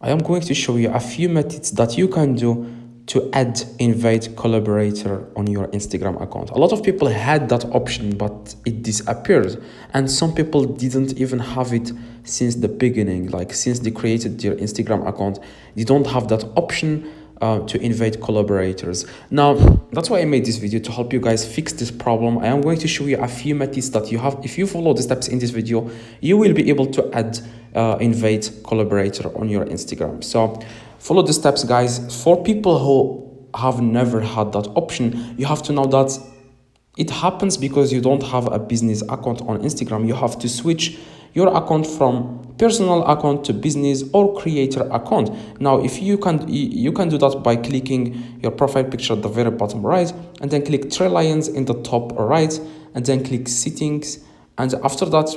I am going to show you a few methods that you can do to add invite collaborator on your Instagram account. A lot of people had that option, but it disappeared. And some people didn't even have it since the beginning, like since they created their Instagram account, they don't have that option to invite collaborators. Now, that's why I made this video, to help you guys fix this problem. I am going to show you a few methods that you have. If you follow the steps in this video, you will be able to add invite collaborator on your Instagram. So follow the steps, guys. For people who have never had that option, you have to know that it happens because you don't have a business account on Instagram. You have to switch your account from personal account to business or creator account. Now, if you can do that by clicking your profile picture at the very bottom right, and then click three lines in the top right, and then click settings, and after that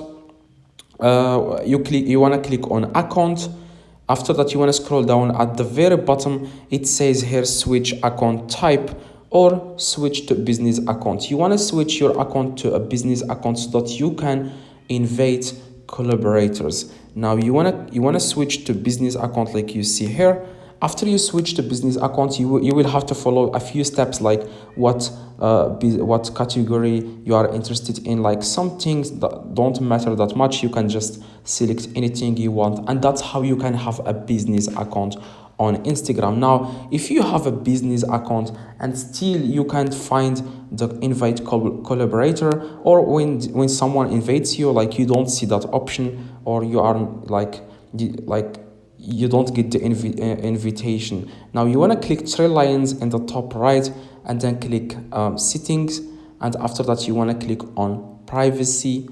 you want to click on account. After that, you want to scroll down at the very bottom. It says here switch account type or switch to business account. You want to switch your account to a business account so that you can invite collaborators. Now you want to switch to business account like you see here. After you switch to business account, you will have to follow a few steps, like what category you are interested in. Like some things that don't matter that much, you can just select anything you want, and that's how you can have a business account on Instagram. Now, if you have a business account and still you can't find the invite collaborator, or when someone invites you, like you don't see that option, or you are like you don't get the invitation. Now you want to click three lines in the top right, and then click settings, and after that you want to click on privacy.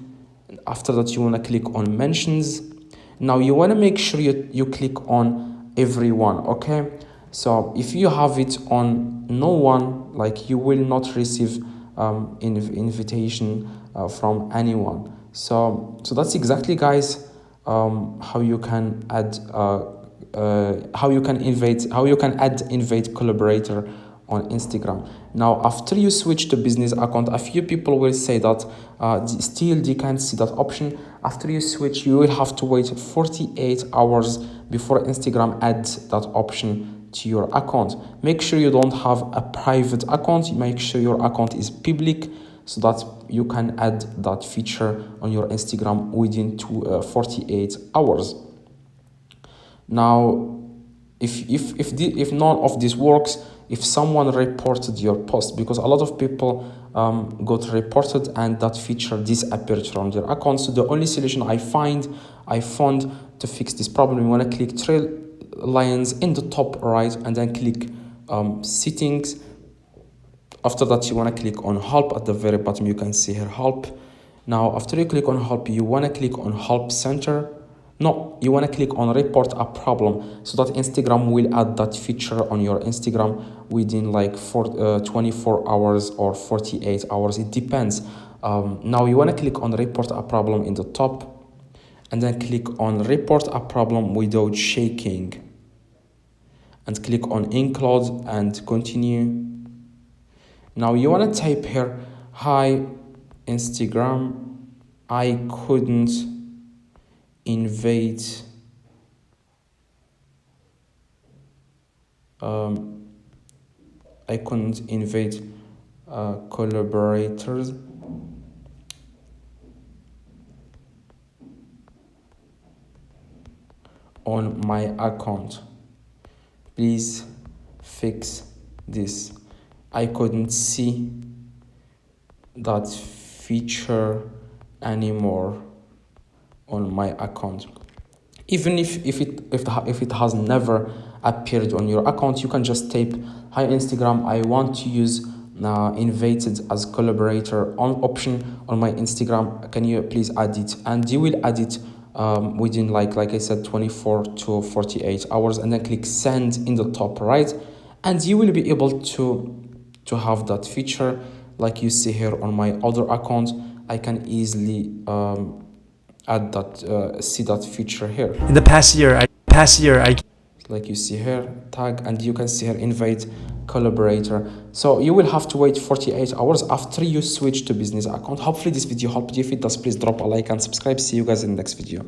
After that you want to click on mentions. Now you want to make sure you click on everyone. Okay, so if you have it on no one, like you will not receive invitation from anyone. So that's exactly, guys, how you can add how you can add invite collaborator on Instagram. Now, after you switch to business account, a few people will say that still they can't see that option. After you switch, you will have to wait 48 hours before Instagram adds that option to your account. Make sure you don't have a private account. Make sure your account is public, so that you can add that feature on your Instagram within 48 hours. Now, if none of this works, if someone reported your post, because a lot of people got reported and that feature disappeared from their account. So the only solution I found to fix this problem, you want to click three lines in the top right, and then click settings. After that, you want to click on help at the very bottom. You can see here help. Now, after you click on help, you want to click on help center. No, you want to click on report a problem, so that Instagram will add that feature on your Instagram within like 24 hours or 48 hours. It depends. Now you want to click on report a problem in the top, and then click on report a problem without shaking, and click on include and continue. Now you want to type here, hi Instagram, I couldn't invite collaborators on my account. Please fix this. I couldn't see that feature anymore on my account. Even if it has never appeared on your account, you can just type, hi Instagram, I want to use invited as collaborator on option on my Instagram. Can you please add it? And you will add it within like I said 24 to 48 hours, and then click send in the top right, and you will be able to have that feature. Like you see here on my other account, I can easily add that see that feature here. In the past year I like you see here tag, and you can see here invite collaborator. So you will have to wait 48 hours after you switch to business account. Hopefully this video helped you. If it does, please drop a like and subscribe. See you guys in the next video.